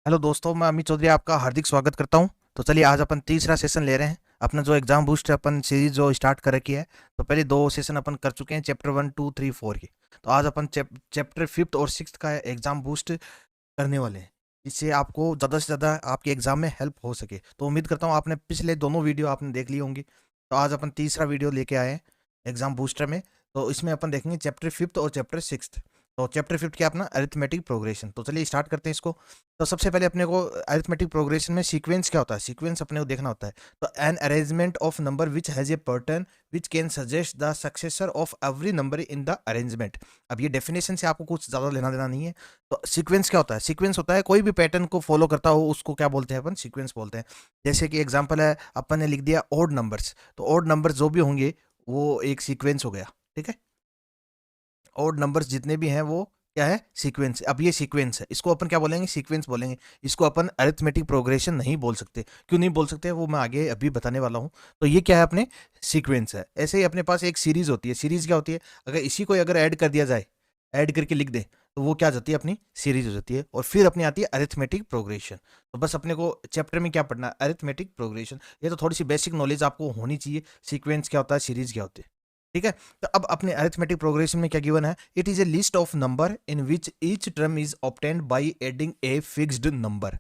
Hello दोस्तों, मैं अमित चौधरी आपका हार्दिक स्वागत करता हूं। तो चलिए आज अपन तीसरा सेशन ले रहे हैं। अपना जो एग्जाम बूस्ट अपन सीरीज जो स्टार्ट कर रखी है, तो पहले दो सेशन अपन कर चुके हैं चैप्टर 1 2 3 4 की। तो आज अपन चैप्टर फिफ्थ और सिक्स्थ का एग्जाम बूस्ट करने वाले हैं, जिससे आपको ज़्यादा से ज़्यादा आपके एग्जाम में हेल्प हो सके। तो उम्मीद करता हूँ आपने पिछले दोनों वीडियो आपने देख ली होंगी। तो आज अपन तीसरा वीडियो लेके आए हैं एग्जाम बूस्टर में। तो इसमें अपन देखेंगे चैप्टर फिफ्थ और चैप्टर सिक्स्थ। तो चैप्टर फिफ्थ क्या अपना अरिथमेटिक प्रोग्रेशन। तो चलिए स्टार्ट करते हैं इसको। तो सबसे पहले अपने को अरिथमेटिक प्रोग्रेशन में सीक्वेंस क्या होता है, सीक्वेंस अपने को देखना होता है। तो an arrangement of number which has a pattern which can suggest the successor of every number in the arrangement. अब ये डेफिनेशन से आपको कुछ ज़्यादा लेना देना नहीं है। तो सीक्वेंस क्या होता है? सीक्वेंस होता है कोई भी पैटर्न को फॉलो करता हो उसको क्या बोलते हैं अपन? सीक्वेंस बोलते हैं। जैसे कि एग्जांपल है, अपन ने लिख दिया ऑड नंबर्स, तो ऑड नंबर्स जो भी होंगे वो एक सीक्वेंस हो गया। ठीक है, ऑड नंबर्स जितने भी हैं वो क्या है? सीक्वेंस। अब ये सीक्वेंस है, इसको अपन क्या बोलेंगे? सीक्वेंस बोलेंगे। इसको अपन अरिथमेटिक प्रोग्रेशन नहीं बोल सकते। क्यों नहीं बोल सकते वो मैं आगे अभी बताने वाला हूँ। तो ये क्या है? अपने सीक्वेंस है। ऐसे ही अपने पास एक सीरीज होती है। सीरीज क्या होती है? अगर इसी को अगर ऐड कर दिया जाए, ऐड करके लिख दे, तो वो क्या जाती है? अपनी सीरीज हो जाती है। और फिर अपनी आती है अरिथमेटिक प्रोग्रेशन। तो बस अपने को चैप्टर में क्या पढ़ना है? Arithmetic progression. ये तो थोड़ी सी बेसिक नॉलेज आपको होनी चाहिए, सीक्वेंस क्या होता है, सीरीज क्या होती है। ठीक है। तो अब अपने अरिथमेटिक प्रोग्रेशन में क्या गिवन है? It is a list of number in which each term is obtained by adding a fixed number.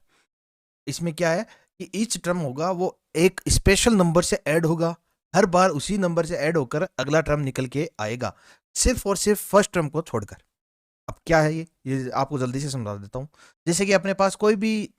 इसमें क्या है कि ईच टर्म होगा वो एक स्पेशल नंबर से ऐड होगा। हर बार उसी नंबर से ऐड होकर अगला टर्म निकल के आएगा, सिर्फ और सिर्फ फर्स्ट टर्म को छोड़कर। अब क्या है ये आपको जल्दी से समझा देता हूं। जैसे कि अपने पास कोई भी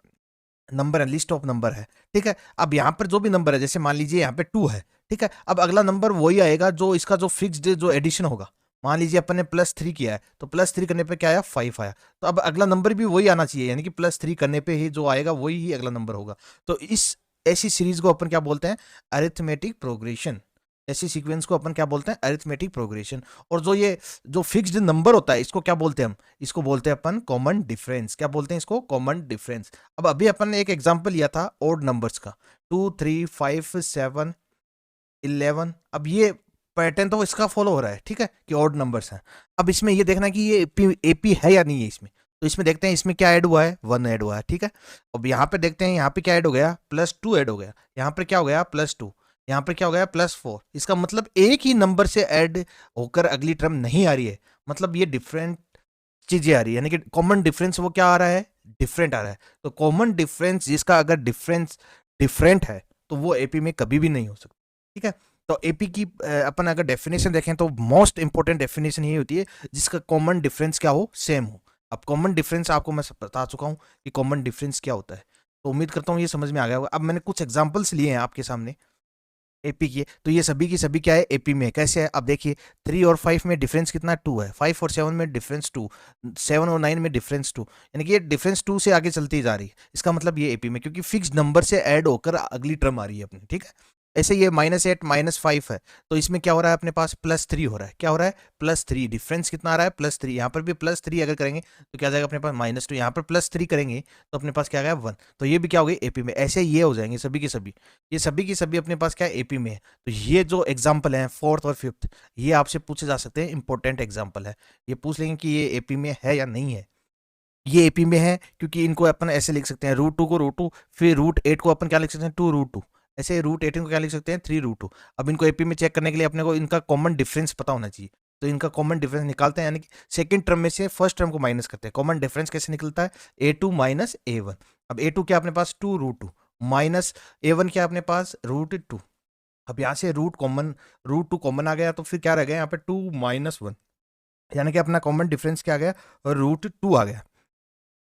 नंबर है, लिस्ट ऑफ नंबर है। ठीक है, अब यहाँ पर जो भी नंबर है, जैसे मान लीजिए यहाँ पे 2 है। ठीक है, अब अगला नंबर वही आएगा जो इसका जो फिक्स्ड जो एडिशन होगा। मान लीजिए अपन ने +3 किया है, तो +3 करने पे क्या आया? 5 आया। तो अब अगला नंबर भी वही आना चाहिए, यानी कि +3 करने पे ही जो आएगा वही ही अगला नंबर होगा। तो इस ऐसी सीरीज को अपन क्या बोलते हैं? Arithmetic progression. ऐसी सीक्वेंस को अपन क्या बोलते हैं? Arithmetic progression. और जो ये जो फिक्स्ड नंबर होता है, इसको क्या बोलते हैं हम? इसको बोलते हैं अपन कॉमन डिफरेंस। क्या बोलते हैं इसको? Common difference. अब अभी अपन ने एक एग्जांपल लिया था ओड नंबर्स का, 2 3 5 7 11। अब ये पैटर्न तो इसका फॉलो हो रहा है, ठीक है, कि ऑड नंबर्स हैं। अब इसमें ये देखना कि ये एपी है या नहीं है इसमें। तो इसमें देखते हैं इसमें क्या ऐड हुआ है? 1 ऐड हुआ है। ठीक है, अब यहाँ पे देखते हैं, यहाँ पे क्या ऐड हो गया? +2 ऐड हो गया। यहाँ पर क्या हो गया? +2। यहाँ पर क्या हो गया? +4। इसका मतलब एक ही नंबर से ऐड होकर अगली टर्म नहीं आ रही है, मतलब ये डिफरेंट चीजें आ रही है, यानी कि कॉमन डिफरेंस वो क्या आ रहा है? डिफरेंट आ रहा है। तो कॉमन डिफरेंस जिसका अगर डिफरेंस डिफरेंट है, तो वो एपी में कभी भी नहीं हो सकता। ठीक है, तो एपी की अपन अगर डेफिनेशन देखें तो मोस्ट इंपॉर्टेंट डेफिनेशन ये होती है जिसका कॉमन डिफरेंस क्या हो? सेम हो। अब कॉमन डिफरेंस आपको मैं बता चुका हूं कि कॉमन डिफरेंस क्या होता है। तो उम्मीद करता हूं ये समझ में आ गया होगा। अब मैंने कुछ एग्जांपल्स लिए हैं आपके सामने एपी की, तो ये सभी की सभी क्या है? एपी में। कैसे है? अब देखिए, 3 और 5 में डिफरेंस कितना? 2 है। 5 और 7 में डिफरेंस 2, 7 और 9 में डिफरेंस 2, यानी कि ये डिफरेंस 2 से आगे चलती जा रही है। इसका मतलब ये एपी में, क्योंकि फिक्स नंबर से ऐड होकर अगली टर्म आ रही है अपनी। ठीक है, ऐसे ये -8 -5 है, तो इसमें क्या हो रहा है? अपने पास +3 हो रहा है। क्या हो रहा है? +3। डिफरेंस कितना आ रहा है? +3। यहाँ पर भी +3 अगर करेंगे तो क्या जाएगा अपने पास? -2। यहाँ पर +3 करेंगे तो अपने पास क्या आ गया? 1। तो ये भी क्या हो गई? एपी में। ऐसे ये हो जाएंगे सभी के सभी। ये सभी की सभी अपने पास क्या है? एपी में है। तो ये जो एग्जाम्पल है फोर्थ और फिफ्थ, ये आपसे पूछे जा सकते हैं, इंपॉर्टेंट एग्जाम्पल है। ये पूछ लेंगे कि ये एपी में है या नहीं है। ये एपी में है क्योंकि इनको अपन ऐसे लिख सकते हैं, √2 को √2, फिर √8 को अपन क्या लिख सकते हैं? 2 √2। ऐसे √18 को क्या लिख सकते हैं? 3 √2। अब इनको एपी में चेक करने के लिए अपने को इनका कॉमन डिफरेंस पता होना चाहिए। तो इनका कॉमन डिफरेंस निकालते हैं, यानी कि सेकंड टर्म में से फर्स्ट टर्म को माइनस करते हैं। कॉमन डिफरेंस कैसे निकलता है? A2 - A1। अब A2 क्या अपने पास? 2 √2 माइनस A1 क्या अपने पास? √2। अब यहाँ से √2 कॉमन आ गया, तो फिर क्या रह गया यहाँ पे? 2 - 1, यानी कि अपना कॉमन डिफरेंस क्या आ गया? √2 आ गया।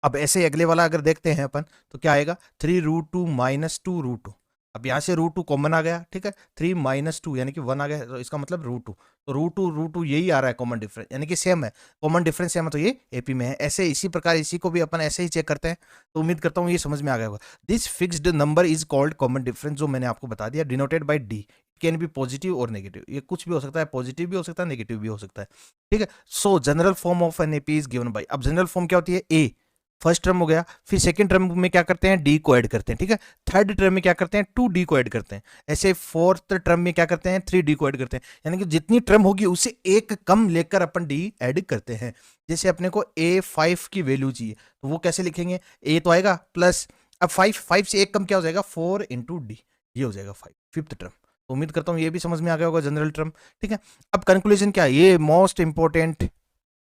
अब ऐसे ही अगले वाला अगर देखते हैं अपन, तो क्या आएगा? 3 √2 - 2 √2। अब यहाँ से √2 कॉमन आ गया। ठीक है, 3 - 2 यानी कि 1 आ गया, तो इसका मतलब √2। तो √2 यही आ रहा है कॉमन डिफरेंस, यानी कि सेम है। कॉमन डिफरेंस सेम है, तो ये एपी में है। ऐसे इसी प्रकार इसी को भी अपन ऐसे ही चेक करते हैं। तो उम्मीद करता हूँ ये समझ में आ गया होगा। This fixed number is called common difference, जो मैंने आपको बता दिया, denoted by D. Can be positive और नेगेटिव। ये कुछ भी हो सकता है, पॉजिटिव भी हो सकता है, नेगेटिव भी हो सकता है। ठीक है, सो general form of an AP is given by. अब जनरल फॉर्म क्या होती है? ए। फर्स्ट टर्म हो गया, फिर सेकंड टर्म में क्या करते हैं, डी को ऐड करते हैं, ठीक है। थर्ड टर्म में क्या करते हैं, 2d को ऐड करते हैं। ऐसे फोर्थ टर्म में क्या करते हैं, 3d को ऐड करते हैं। यानी कि जितनी टर्म होगी उससे एक कम लेकर अपन डी ऐड करते हैं। जैसे अपने को a5 की वैल्यू चाहिए, तो वो कैसे लिखेंगे, a तो आएगा प्लस, अब 5 से एक कम क्या हो जाएगा, 4 इंटू डी, ये हो जाएगा 5, फिफ्थ टर्म। तो उम्मीद करता हूँ ये भी समझ में आ गया होगा जनरल टर्म, ठीक है। अब कंक्लूजन क्या है, ये मोस्ट इंपॉर्टेंट,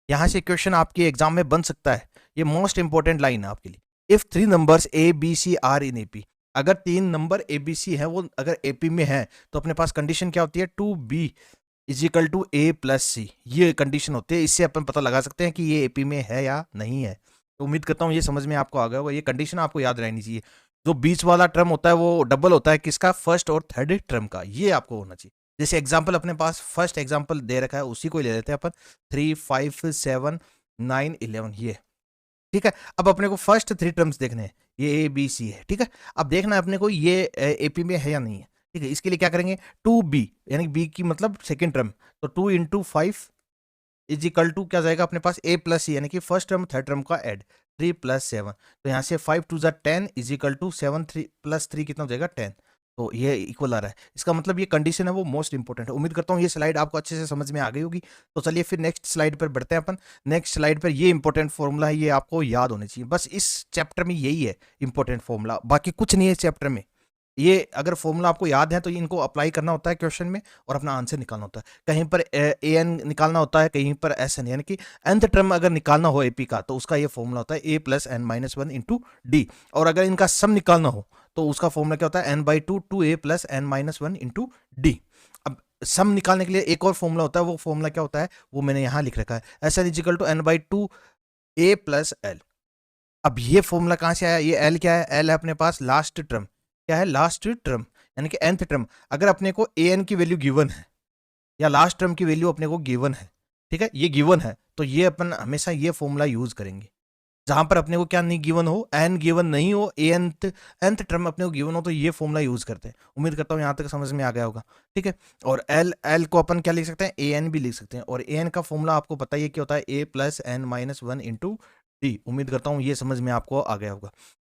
यहां से क्वेश्चन आपके एग्जाम में बन सकता है, ये मोस्ट इंपॉर्टेंट लाइन है आपके लिए। If 3 numbers A B C are in AP, अगर 3 नंबर ए बी सी है वो अगर एपी में है, तो अपने पास कंडीशन क्या होती है, 2b is equal to a plus c, ये कंडीशन होती है। इससे अपन पता लगा सकते हैं कि ये एपी में है या नहीं है। तो उम्मीद करता हूँ ये समझ में आपको आ गया होगा। ये कंडीशन आपको याद रहनी चाहिए। जो बीच वाला टर्म होता है वो डबल होता है किसका, फर्स्ट और थर्ड टर्म का, ये आपको होना चाहिए। जैसे एग्जाम्पल अपने पास फर्स्ट एग्जाम्पल दे रखा है, उसी को ले लेते हैं अपन, 3 5 7 9 11, ये ठीक है। अब अपने को फर्स्ट 3 टर्म्स देखने हैं, ये ए बी सी है, ठीक है। अब देखना है अपने को ये एपी में है या नहीं है, ठीक है। इसके लिए क्या करेंगे, 2b यानी b की मतलब सेकेंड टर्म, तो 2 इंटू 5 इज इक्वल टू क्या जाएगा अपने पास, a प्लस सी, यानी कि फर्स्ट टर्म थर्ड टर्म का ऐड, 3 प्लस 7, तो यहाँ से 5 2 10 इज इक्वल टू 7 3 प्लस 3 कितना हो जाएगा, 10। तो ये इक्वल आ रहा है, इसका मतलब ये कंडीशन है वो मोस्ट इंपॉर्टेंट है। उम्मीद करता हूँ ये स्लाइड आपको अच्छे से समझ में आ गई होगी। तो चलिए फिर नेक्स्ट स्लाइड पर बढ़ते हैं अपन। नेक्स्ट स्लाइड पर ये इंपॉर्टेंट फॉर्मूला है, ये आपको याद होने चाहिए, बस इस चैप्टर में यही है इंपॉर्टेंट फॉर्मूला, बाकी कुछ नहीं है इस चैप्टर में। ये अगर फॉर्मूला आपको याद है तो इनको अप्लाई करना होता है क्वेश्चन में और अपना आंसर निकालना होता है। कहीं पर ए एन निकालना होता है, कहीं पर एस एन, यानी कि nth टर्म अगर निकालना हो एपी का तो उसका ये फॉर्मूला होता है a plus N minus one into D, और अगर इनका सम निकालना हो तो उसका फॉर्मूला क्या होता है, n/2 2a plus N minus one into D. अब सम निकालने के लिए एक और फॉर्मूला होता है, वो फॉर्मूला क्या होता है वो मैंने यहाँ लिख रखा है, S N is equal to n/2 a plus L. अब ये फॉर्मूला कहाँ से आया, ये एल क्या है, एल है अपने पास लास्ट टर्म, क्या है, लास्ट टर्म यानी कि nth टर्म। अगर अपने को ए एन की वैल्यू गिवन है या लास्ट टर्म की वैल्यू अपने को गिवन है, ठीक है, ये गिवन है, तो ये अपन हमेशा ये फॉर्मूला यूज करेंगे। जहां पर अपने को क्या नहीं गिवन हो, एन गिवन नहीं हो, nth टर्म अपने को गिवन हो, तो ये फॉर्मूला यूज करते हैं। उम्मीद करता हूँ यहाँ तक समझ में आ गया होगा, ठीक है। और एल को अपन क्या लिख सकते हैं, ए एन भी लिख सकते हैं, और ए एन का फॉर्मूला आपको पता ही क्या होता है, a plus N minus one into d. उम्मीद करता हूँ ये समझ में आपको आ गया होगा।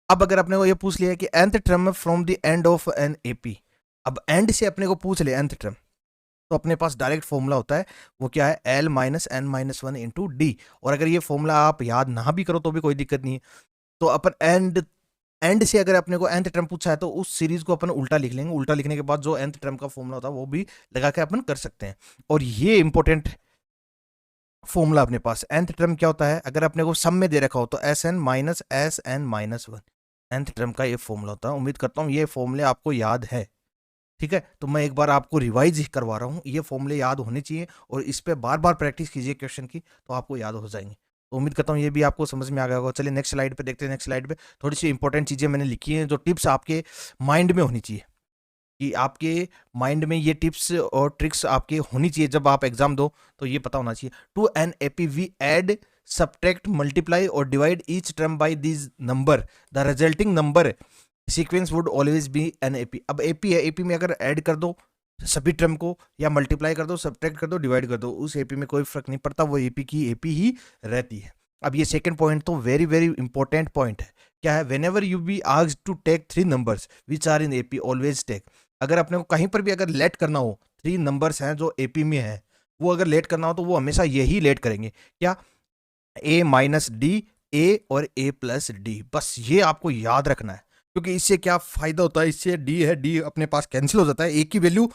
अब अगर अपने को ये पूछ लिया कि nth term from the end of N AP, अब एंड से अपने को पूछ ले nth टर्म, तो अपने पास डायरेक्ट फॉर्मूला होता है, वो क्या है, L minus N minus one into D. और अगर ये फॉर्मूला आप याद ना भी करो तो भी कोई दिक्कत नहीं है, तो अपन एंड से अगर अपने को nth टर्म पूछा है तो उस सीरीज को अपन उल्टा लिख लेंगे, उल्टा लिखने के बाद जो nth टर्म का फॉर्मूला होता है वो भी लगा के अपन कर सकते हैं। और ये इंपॉर्टेंट फॉर्मूला अपने पास, nth टर्म क्या होता है, अगर अपने को सम में दे रखा हो तो S N minus S N minus one, nth term का ये फॉर्मूला होता है। उम्मीद करता हूँ ये फॉर्मूले आपको याद है, ठीक है। तो मैं एक बार आपको रिवाइज करवा रहा हूँ, ये फॉर्मूले याद होने चाहिए और इस पे बार बार प्रैक्टिस कीजिए क्वेश्चन की, तो आपको याद हो जाएंगे। तो उम्मीद करता हूँ ये भी आपको समझ में आ गया होगा। चलिए नेक्स्ट स्लाइड पे देखते हैं। नेक्स्ट स्लाइड पे थोड़ी सी इंपॉर्टेंट चीज़ें मैंने लिखी हैं, जो टिप्स आपके माइंड में होनी चाहिए, कि आपके माइंड में ये टिप्स और ट्रिक्स आपके होनी चाहिए जब आप एग्जाम दो, तो ये पता होना चाहिए। To an AP we add subtract multiply और divide each term by this number, the resulting number sequence would always be an AP. अब एपी है, एपी में अगर ऐड कर दो सभी टर्म को, या मल्टीप्लाई कर दो, सब्ट्रैक्ट कर दो, डिवाइड कर दो, उस एपी में कोई फर्क नहीं पड़ता, वो एपी की एपी ही रहती है। अब ये सेकंड पॉइंट तो वेरी वेरी इंपॉर्टेंट पॉइंट है, क्या है, whenever you be asked to take 3 numbers which are in AP always take. अगर अपने को कहीं पर भी अगर लेट करना हो, 3 नंबर्स हैं जो एपी में है, वो अगर लेट करना हो तो वो हमेशा यही लेट करेंगे, क्या, ए माइनस डी, ए और ए प्लस डी। बस ये आपको याद रखना है, क्योंकि इससे क्या फायदा होता है, इससे डी है, डी अपने पास कैंसिल हो जाता है, ए की वैल्यू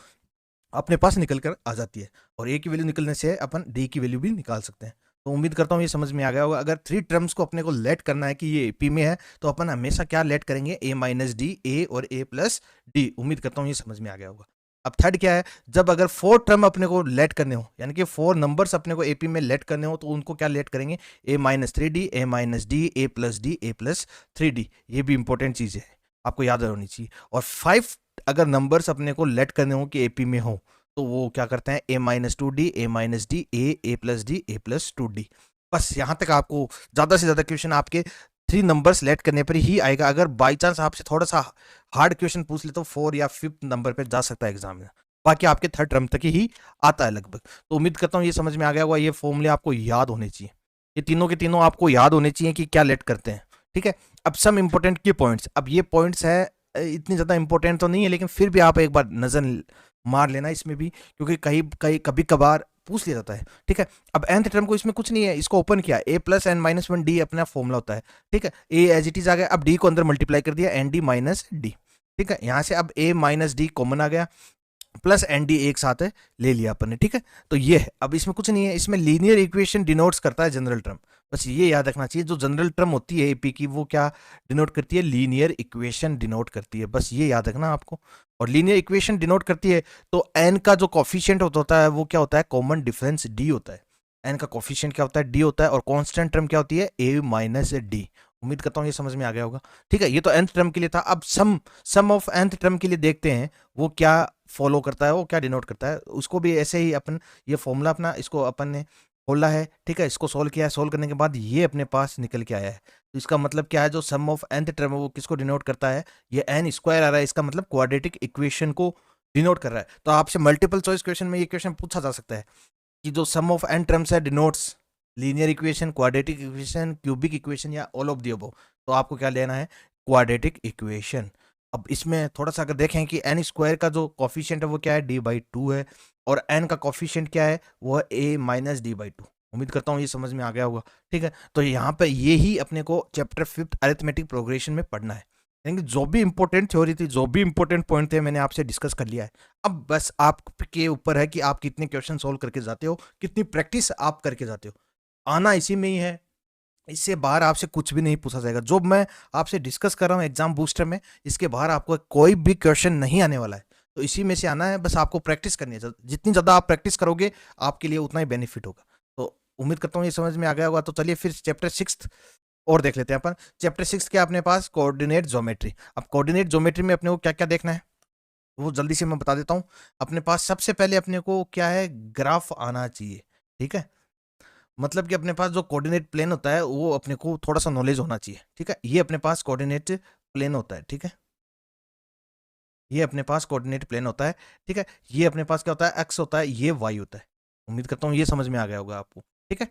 अपने पास निकल कर आ जाती है, और ए की वैल्यू निकलने से अपन डी की वैल्यू भी निकाल सकते हैं। तो उम्मीद करता हूँ ये समझ में आ गया होगा। अगर 3 टर्म्स को अपने को लेट करना है कि ये एपी में है, तो अपन हमेशा क्या लेट करेंगे, ए माइनस डी, ए और ए प्लस डी। उम्मीद करता हूँ ये समझ में आ गया होगा। अब थर्ड क्या है, जब अगर 4 टर्म अपने को लेट करने हो, यानी कि 4 नंबर्स अपने को एपी में लेट करने हो, तो उनको क्या लेट करेंगे, ए माइनस थ्री डी, ए माइनस डी, ए प्लस डी, ए प्लस थ्री डी। ये भी इंपॉर्टेंट चीज़ है, आपको याद होनी चाहिए। और 5 अगर नंबर्स अपने को लेट करने हो कि एपी में हो, तो वो क्या करते हैं, ए माइनस टू डी, ए माइनस डी, ए प्लस डी, ए प्लस टू डी। बस यहाँ तक आपको ज़्यादा से ज़्यादा क्वेश्चन आपके 3 नंबर्स लेट करने पर ही आएगा। अगर बाई चांस आपसे थोड़ा सा हार्ड क्वेश्चन पूछ ले तो 4 या 5th नंबर पर जा सकता है एग्जाम में, बाकी आपके 3rd टर्म तक ही आता है लगभग। तो उम्मीद करता हूँ ये समझ में आ गया होगा, ये फॉर्मूले आपको याद होने चाहिए। ये तीनों के तीनों आपको याद होने चाहिए कि क्या लेट करते हैं, ठीक है। अब सम इंपॉर्टेंट की पॉइंट्स, अब ये पॉइंट्स है इतनी ज़्यादा इंपॉर्टेंट तो नहीं है, लेकिन फिर भी आप एक बार नज़र मार लेना इसमें भी, क्योंकि कहीं कहीं कभी कभार पूछ लिया जाता है, ठीक है। अब nth टर्म को इसमें कुछ नहीं है, इसको ओपन किया, a plus N minus one D अपना फॉर्मूला होता है, ठीक है। a एज इट इज आ गया, अब d को अंदर मल्टीप्लाई कर दिया, एन डी माइनस डी, ठीक है। यहाँ से अब a माइनस डी कॉमन आ गया, प्लस एन डी एक साथ है ले लिया अपन ने, ठीक है। तो ये है, अब इसमें कुछ नहीं है, इसमें लीनियर इक्वेशन डिनोट्स करता है जनरल टर्म, बस ये याद रखना चाहिए। जो जनरल टर्म होती है एपी की वो क्या डिनोट करती है, लीनियर इक्वेशन डिनोट करती है, बस ये याद रखना आपको। और लीनियर इक्वेशन डिनोट करती है तो एन का जो कॉफिशिएंट होता है वो क्या होता है, कॉमन डिफरेंस डी होता है। एन का कॉफिशिएंट क्या होता है, डी होता है, और कांस्टेंट टर्म क्या होती है, ए माइनस डी। उम्मीद करता हूँ ये समझ में आ गया होगा, ठीक है। ये तो nth टर्म के लिए था। अब सम ऑफ nth टर्म के लिए देखते हैं वो क्या फॉलो करता है, वो क्या डिनोट करता है। उसको भी ऐसे ही अपन ये फॉर्मूला अपना इसको अपन ने खोला है, ठीक है, इसको सोल्व किया है, सोल्व करने के बाद ये अपने पास निकल के आया है। तो इसका मतलब क्या है, जो सम ऑफ nth टर्म है वो किसको डिनोट करता है, ये n स्क्वायर आ रहा है, इसका मतलब क्वाड्रेटिक इक्वेशन को डिनोट कर रहा है। तो आपसे मल्टीपल चॉइस क्वेश्चन में ये क्वेश्चन पूछा जा सकता है कि जो सम ऑफ n टर्म्स है denotes linear equation, quadratic equation, cubic equation या ऑल ऑफ द अबव। तो आपको क्या लेना है, क्वाड्रेटिक इक्वेशन। अब इसमें थोड़ा सा अगर देखें कि एन स्क्वायर का जो कॉफिशिएंट है वो क्या है, डी बाई टू है, और एन का कॉफिशिएंट क्या है, वो है ए माइनस डी बाई टू। उम्मीद करता हूँ ये समझ में आ गया होगा, ठीक है। तो यहाँ पे ये ही अपने को चैप्टर 5 अरिथमेटिक प्रोग्रेशन में पढ़ना है, यानी जो भी इंपॉर्टेंट थ्योरी थी, जो भी इंपॉर्टेंट पॉइंट थे, मैंने आपसे डिस्कस कर लिया है। अब बस आपके ऊपर है कि आप कितने क्वेश्चन सोल्व करके जाते हो, कितनी प्रैक्टिस आप करके जाते हो। आना इसी में ही है, इससे बाहर आपसे कुछ भी नहीं पूछा जाएगा। जो मैं आपसे डिस्कस कर रहा हूँ एग्जाम बूस्टर में, इसके बाहर आपको कोई भी क्वेश्चन नहीं आने वाला है। तो इसी में से आना है, बस आपको प्रैक्टिस करनी है। जितनी ज़्यादा आप प्रैक्टिस करोगे आपके लिए उतना ही बेनिफिट होगा। तो उम्मीद करता हूँ ये समझ में आ गया होगा। तो चलिए फिर चैप्टर 6 और देख लेते हैं अपन। चैप्टर 6 क्या अपने पास, कोऑर्डिनेट ज्योमेट्री। अब कोऑर्डिनेट ज्योमेट्री में अपने को क्या क्या देखना है वो जल्दी से मैं बता देता हूँ। अपने पास सबसे पहले अपने को क्या है, ग्राफ आना चाहिए, ठीक है। मतलब कि अपने पास जो कोऑर्डिनेट प्लेन होता है वो अपने को थोड़ा सा नॉलेज होना चाहिए, ठीक है। ये अपने पास कोऑर्डिनेट प्लेन होता है, ठीक है। ये अपने पास कोऑर्डिनेट प्लेन होता है, ठीक है। ये अपने पास क्या होता है, एक्स होता है, ये वाई होता है। उम्मीद करता हूँ ये समझ में आ गया होगा आपको, ठीक है।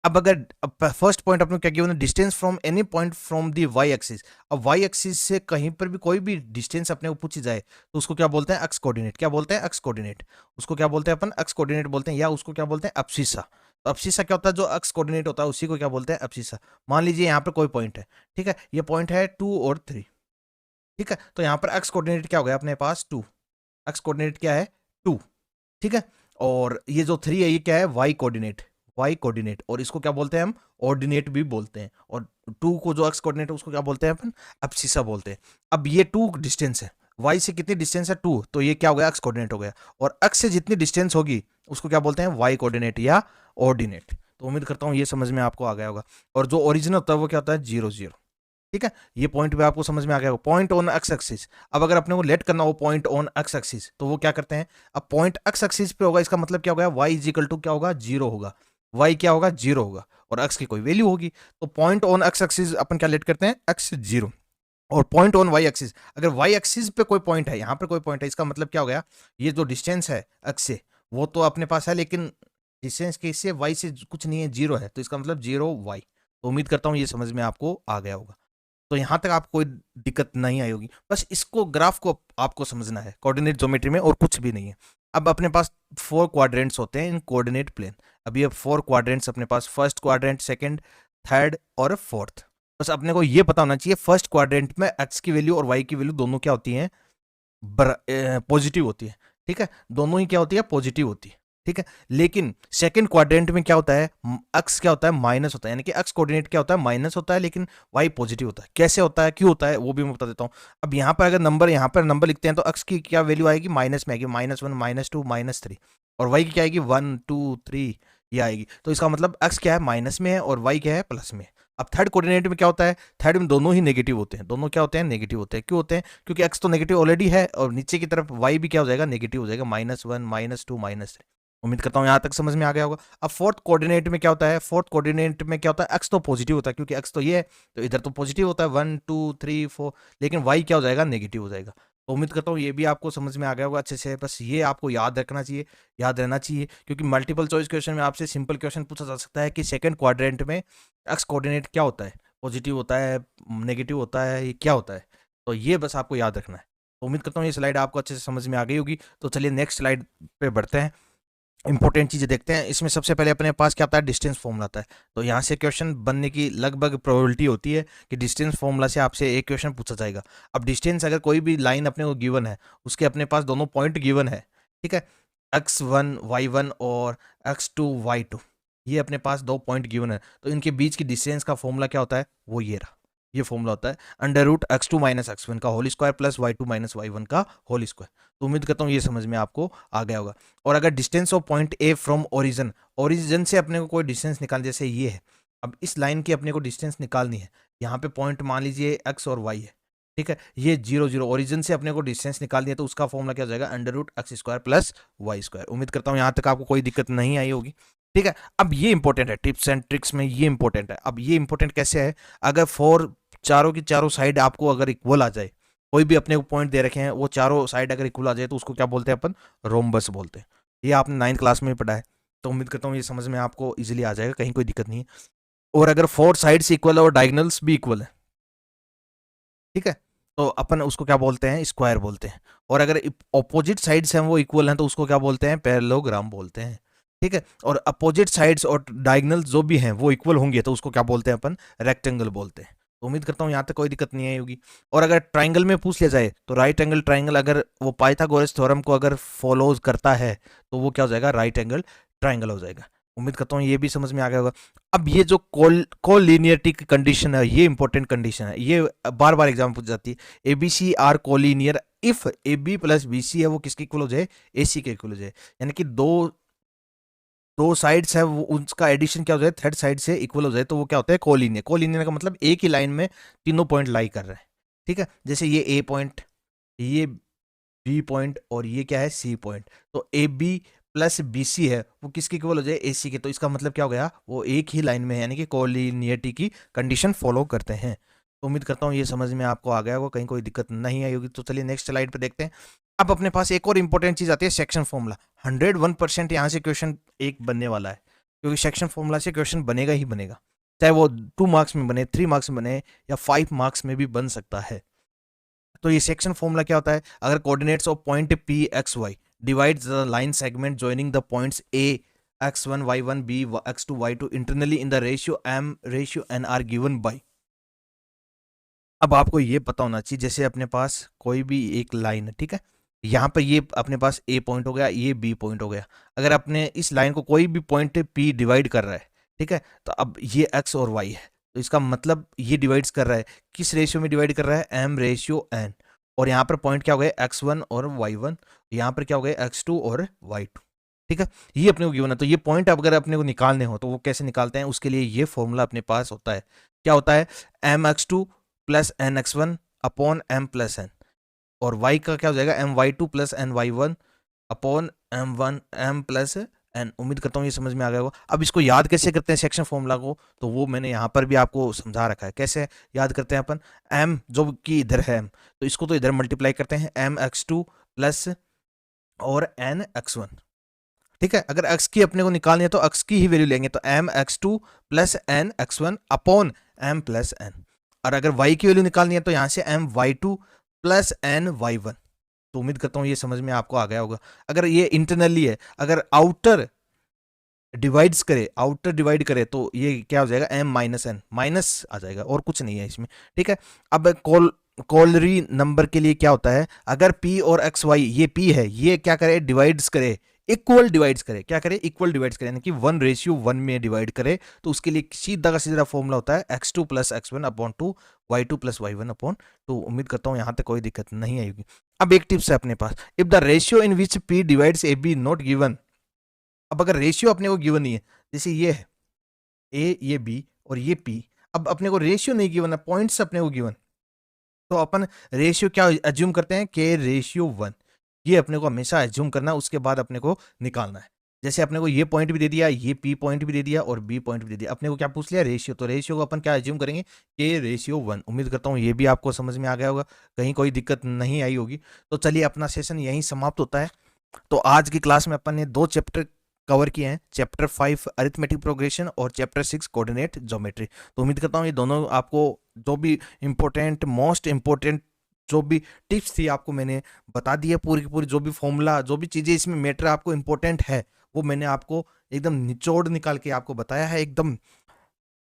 अब अगर फर्स्ट पॉइंट अपने क्या गिवन है, distance from any point from the Y axis. अब वाई एक्सिस से कहीं पर भी कोई भी डिस्टेंस अपने को पूछी जाए तो उसको क्या बोलते हैं, एक्स कोऑर्डिनेट। क्या बोलते हैं, एक्स कोऑर्डिनेट। उसको क्या बोलते हैं अपन, एक्स कोऑर्डिनेट बोलते हैं, या उसको क्या बोलते हैं, अब्सिसा। तो अब्सिसा क्या होता है, जो एक्स कोऑर्डिनेट होता है उसी को क्या बोलते हैं, अब्सिसा। मान लीजिए यहाँ पर कोई पॉइंट है, ठीक है, ये पॉइंट है 2 और 3, ठीक है। तो यहाँ पर एक्स कोऑर्डिनेट क्या हो गया अपने पास, 2। एक्स कोऑर्डिनेट क्या है, 2, ठीक है। और ये जो 3 है ये क्या है, वाई कोऑर्डिनेट, वाई कोऑर्डिनेट। और इसको क्या बोलते हैं हम, ऑर्डिनेट भी बोलते हैं। और 2 को जो एक्स कोऑर्डिनेट है उसको क्या बोलते हैं अपन, अब्सिसा बोलते हैं। अब ये 2 डिस्टेंस है, वाई से कितनी डिस्टेंस है, 2, तो ये क्या हो गया, एक्स कोऑर्डिनेट हो गया। और एक्स से जितनी डिस्टेंस होगी उसको क्या बोलते हैं, वाई कोऑर्डिनेट या ऑर्डिनेट। तो उम्मीद करता हूँ ये समझ में आपको आ गया होगा। और जो ओरिजिन होता है वो क्या होता है, 0 0, ठीक है। ये पॉइंट भी आपको समझ में आ गया होगा, पॉइंट ऑन एक्स एक्सिस। अब अगर अपने को लेट करना हो पॉइंट ऑन एक्स एक्सिस तो वो क्या करते हैं, अब पॉइंट एक्स एक्सिस पे होगा, इसका मतलब क्या होगा, वाई इज इक्वल टू क्या होगा, 0 होगा। वाई क्या होगा, 0 होगा, और एक्स की कोई वैल्यू होगी। तो पॉइंट ऑन एक्स एक्सिस अपन क्या लेट करते हैं, एक्स 0। और पॉइंट ऑन वाई एक्सिस, अगर वाई एक्सिस पे कोई पॉइंट है, यहाँ पर कोई पॉइंट है, इसका मतलब क्या हो गया, ये जो डिस्टेंस है एक्स से वो तो अपने पास है, लेकिन डिस्टेंस किससे, वाई से कुछ नहीं है, 0 है, तो इसका मतलब 0 वाई। तो उम्मीद करता हूँ ये समझ में आपको आ गया होगा। तो यहाँ तक आपको कोई दिक्कत नहीं आई होगी, बस इसको ग्राफ को आपको समझना है कोऑर्डिनेट ज्योमेट्री में, और कुछ भी नहीं है। अब अपने पास 4 क्वाड्रेंट्स होते हैं इन कोऑर्डिनेट प्लेन। अब ये 4 क्वाड्रेंट्स अपने पास, फर्स्ट क्वाड्रेंट, सेकंड, थर्ड और फोर्थ। बस अपने को ये पता होना चाहिए फर्स्ट क्वाड्रेंट में एक्स की वैल्यू और वाई की वैल्यू दोनों क्या होती हैं, पॉजिटिव होती है, ठीक है। दोनों ही क्या होती है, पॉजिटिव होती है, ठीक है। लेकिन सेकंड क्वाड्रेंट में क्या होता है, एक्स क्या होता है, माइनस होता है, यानी कि एक्स कोऑर्डिनेट क्या होता है, माइनस होता है, लेकिन वाई पॉजिटिव होता है। कैसे होता है, क्यों होता है, वो भी मैं बता देता हूँ। अब यहाँ पर अगर नंबर, यहाँ पर नंबर लिखते हैं तो एक्स की क्या वैल्यू आएगी, माइनस में आएगी, -1, -2, -3। और वाई की क्या आएगी, 1 2 3 ये आएगी। तो इसका मतलब एक्स क्या है, माइनस में है, और वाई क्या है, प्लस में। अब थर्ड कोऑर्डिनेट में क्या होता है, थर्ड में दोनों ही नेगेटिव होते हैं, दोनों क्या होते हैं, नेगेटिव होते हैं। क्यों होते हैं, क्योंकि एक्स तो नेगेटिव ऑलरेडी है, और नीचे की तरफ वाई भी क्या हो जाएगा, नेगेटिव हो जाएगा, -1 -2 -3। उम्मीद करता हूँ यहाँ तक समझ में आ गया होगा। अब फोर्थ कोऑर्डिनेट में क्या होता है, फोर्थ कोऑर्डिनेट में क्या होता है, एक्स तो पॉजिटिव होता है, क्योंकि एक्स तो ये है, तो इधर तो पॉजिटिव होता है 1 2 3 4, लेकिन वाई क्या हो जाएगा, नेगेटिव हो जाएगा। तो उम्मीद करता हूँ ये भी आपको समझ में आ गया होगा अच्छे से। बस ये आपको याद रखना चाहिए, याद रहना चाहिए, क्योंकि मल्टीपल चॉइस क्वेश्चन में आपसे सिंपल क्वेश्चन पूछा जा सकता है कि सेकंड क्वाड्रेंट में एक्स कोऑर्डिनेट क्या होता है, पॉजिटिव होता है, नेगेटिव होता है, ये क्या होता है। तो ये बस आपको याद रखना है। तो उम्मीद करता हूँ ये स्लाइड आपको अच्छे से समझ में आ गई होगी। तो चलिए नेक्स्ट स्लाइड पे बढ़ते हैं, इंपॉर्टेंट चीज़ें देखते हैं। इसमें सबसे पहले अपने पास क्या आता है, डिस्टेंस फॉर्मूला आता है। तो यहाँ से क्वेश्चन बनने की लगभग प्रोबेबिलिटी होती है कि डिस्टेंस फॉर्मूला से आपसे एक क्वेश्चन पूछा जाएगा। अब डिस्टेंस अगर कोई भी लाइन अपने को गिवन है, उसके अपने पास दोनों पॉइंट गिवन है, ठीक है, x1 y1 और x2 y2, ये अपने पास दो पॉइंट गिवन है। तो इनके बीच की डिस्टेंस का फॉर्मूला क्या होता है, वो ये रहा, ये फॉर्मूला होता है under root x2 minus x1 का whole square plus y2 minus y1 का होल स्क्वायर। तो उम्मीद करता हूँ ये समझ में आपको आ गया होगा। और अगर distance of point A from origin, origin से अपने को कोई डिस्टेंस निकाल, जैसे ये है, अब इस लाइन की अपने को डिस्टेंस निकालनी है। यहाँ पे पॉइंट मान लीजिए x और y है, ठीक है, ये 0 0, ओरिजिन से अपने को डिस्टेंस निकालनी है, तो उसका फॉर्मूला क्या हो जाएगा, under root X square plus Y square. उम्मीद करता हूँ यहाँ तक आपको कोई दिक्कत नहीं आई होगी, ठीक है। अब ये इंपॉर्टेंट है, टिप्स एंड ट्रिक्स में ये इंपॉर्टेंट है। अब ये इंपॉर्टेंट कैसे है, अगर फोर चारों की चारों साइड आपको अगर इक्वल आ जाए, कोई भी अपने को पॉइंट दे रखे हैं, वो चारों साइड अगर इक्वल आ जाए, तो उसको क्या बोलते हैं अपन, रोम्बस बोलते हैं। ये आपने 9th क्लास में पढ़ा है। तो उम्मीद करता हूँ ये समझ में आपको इजीली आ जाएगा, कहीं कोई दिक्कत नहीं है। और अगर फोर साइड्स इक्वल है और डायगोनल्स भी इक्वल है, ठीक है, तो अपन उसको क्या बोलते हैं, स्क्वायर बोलते हैं। और अगर ऑपोजिट साइड्स हैं वो इक्वल हैं, तो उसको क्या बोलते हैं, पैरेललोग्राम बोलते हैं, ठीक है। और अपोजिट साइड्स और डायगोनल जो भी हैं वो इक्वल होंगे, तो उसको क्या बोलते हैं अपन, रेक्टेंगल बोलते हैं। तो उम्मीद करता हूँ यहाँ तक कोई दिक्कत नहीं आई होगी। और अगर ट्राइंगल में पूछ लिया जाए, तो राइट एंगल ट्राइंगल अगर वो पाइथागोरस थ्योरम को अगर फॉलोज करता है, तो वो क्या हो जाएगा, राइट एंगल ट्राइंगल हो जाएगा। उम्मीद करता हूँ ये भी समझ में आ गया होगा। अब ये जो कोलिनियरिटी की कंडीशन है, ये इंपॉर्टेंट कंडीशन है, ये बार बार एग्जाम पूछ जाती है। ABC are collinear if A B plus B C है वो किसके इक्वल हो जाए, ए सी के इक्वल हो जाए। यानी कि दो दो साइड्स है, वो उसका एडिशन क्या हो जाए, थर्ड साइड से इक्वल हो जाए, तो वो क्या होता है, कोलिनियर। कोलिनियर का मतलब एक ही लाइन में तीनों पॉइंट लाई कर रहे हैं, ठीक है। जैसे ये ए पॉइंट, ये बी पॉइंट और ये क्या है, सी पॉइंट। तो A B plus B C है वो किसके इक्वल हो जाए, ए सी के। तो इसका मतलब क्या हो गया, वो एक ही लाइन में है, यानी कि कोलिनियरिटी की कंडीशन फॉलो करते हैं। तो उम्मीद करता हूँ ये समझ में आपको आ गया होगा, कहीं कोई दिक्कत नहीं आई होगी। तो चलिए नेक्स्ट स्लाइड पे देखते हैं। अब अपने पास एक और इंपॉर्टेंट चीज आती है, सेक्शन फॉर्मूला। 101% यहाँ से क्वेश्चन एक बनने वाला है, क्योंकि सेक्शन फॉर्मूला से क्वेश्चन बनेगा ही बनेगा, चाहे वो 2 मार्क्स में बने, 3 मार्क्स में बने, या 5 मार्क्स में भी बन सकता है। तो ये सेक्शन फॉर्मूला क्या होता है, अगर coordinates of point P X Y divides the line segment joining the points A x1 y1 b x2 y2 internally in the ratio m ratio n are given by. अब आपको ये पता होना चाहिए, जैसे अपने पास कोई भी एक लाइन है, ठीक है, यहाँ पर ये अपने पास ए पॉइंट हो गया, ये बी पॉइंट हो गया। अगर अपने इस लाइन को कोई भी पॉइंट पी डिवाइड कर रहा है, ठीक है, तो अब ये एक्स और वाई है, तो इसका मतलब ये डिवाइड्स कर रहा है, किस रेशियो में डिवाइड कर रहा है, एम रेशियो एन। और यहाँ पर पॉइंट क्या हो गया, x1 और y1, यहाँ पर क्या हो गया, x2 और y2, ठीक है। ये अपने को गिवन है। तो ये पॉइंट अगर अपने को निकालने हो, तो वो कैसे निकालते हैं, उसके लिए ये फॉर्मूला अपने पास होता है। क्या होता है, M x2 plus N x1 upon M plus N, और y का क्या हो जाएगा, M y2 plus N y1 upon m1 m plus N. उम्मीद करता हूँ ये समझ में आ गया होगा। अब इसको याद कैसे करते हैं सेक्शन फॉर्मूला को, तो वो मैंने यहाँ पर भी आपको समझा रखा है। कैसे याद करते हैं अपन, m जो कि इधर है m, तो इसको तो इधर मल्टीप्लाई करते हैं, m x2 प्लस और n x1, ठीक है। अगर x की अपने को निकालनी है तो x की ही वैल्यू लेंगे, तो m x2 plus n x1 upon m plus n। और अगर y की वैल्यू निकालनी है तो यहाँ से m y2 plus n y1। तो उम्मीद करता हूँ ये समझ में आपको आ गया होगा। अगर ये इंटरनली है, अगर आउटर डिवाइड करे तो ये क्या हो जाएगा, m माइनस एन, माइनस आ जाएगा, और कुछ नहीं है इसमें, ठीक है। अब कॉलरी नंबर के लिए क्या होता है, अगर p और x y, ये p है, ये क्या करे, डिवाइड्स करे, इक्वल डिवाइड्स करे, क्या करे, इक्वल डिवाइड्स करे, यानी कि 1:1 में डिवाइड करे। तो उसके लिए सीधा का सीधा फॉर्मूला होता है x2 plus x1 upon 2 y2 plus y1 upon 2। उम्मीद करता हूँ यहाँ तक कोई दिक्कत नहीं आएगी। अब एक टिप्स है अपने पास, if the ratio in which p divides a b not given. अब अगर रेशियो अपने को गिवन नहीं है, जैसे ये है ए, ये बी और ये पी, अब अपने को रेशियो नहीं गिवन है, पॉइंट्स अपने को गिवन, तो अपन रेशियो क्या एज्यूम करते हैं, के रेशियो 1। ये अपने को हमेशा एज्यूम करना है, उसके बाद अपने को निकालना है। जैसे अपने को ये पॉइंट भी दे दिया, ये पी पॉइंट भी दे दिया और बी पॉइंट भी दे दिया। अपने को क्या पूछ लिया? रेशियो। तो रेशियो को अपन क्या एज्यूम करेंगे कि रेशियो 1। उम्मीद करता हूँ ये भी आपको समझ में आ गया होगा, कहीं कोई दिक्कत नहीं आई होगी। तो चलिए अपना सेशन यहीं समाप्त होता है। तो आज की क्लास में अपन ने 2 चैप्टर कवर किए हैं, चैप्टर 5 अरिथमेटिक प्रोग्रेशन और चैप्टर 6 कोऑर्डिनेट ज्योमेट्री। तो उम्मीद करता हूँ ये दोनों आपको जो भी इम्पोर्टेंट, मोस्ट इम्पोर्टेंट जो भी टिप्स थी आपको मैंने बता दी है, पूरी की पूरी जो भी फॉर्मूला, जो भी चीज़ें इसमें मैटर आपको इम्पोर्टेंट है, वो मैंने आपको एकदम निचोड़ निकाल के आपको बताया है, एकदम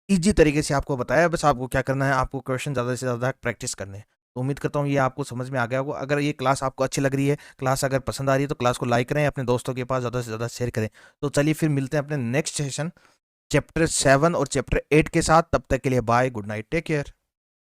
ईजी तरीके से आपको बताया। बस आपको क्या करना है, आपको क्वेश्चन ज़्यादा से ज़्यादा प्रैक्टिस करने हैं। तो उम्मीद करता हूँ ये आपको समझ में आ गया होगा। अगर ये क्लास आपको अच्छी लग रही है, क्लास अगर पसंद आ रही है, तो क्लास को लाइक करें, अपने दोस्तों के पास ज़्यादा से ज़्यादा शेयर करें। तो चलिए फिर मिलते हैं अपने नेक्स्ट सेशन चैप्टर 7 और चैप्टर 8 के साथ। तब तक के लिए bye, good night, take care.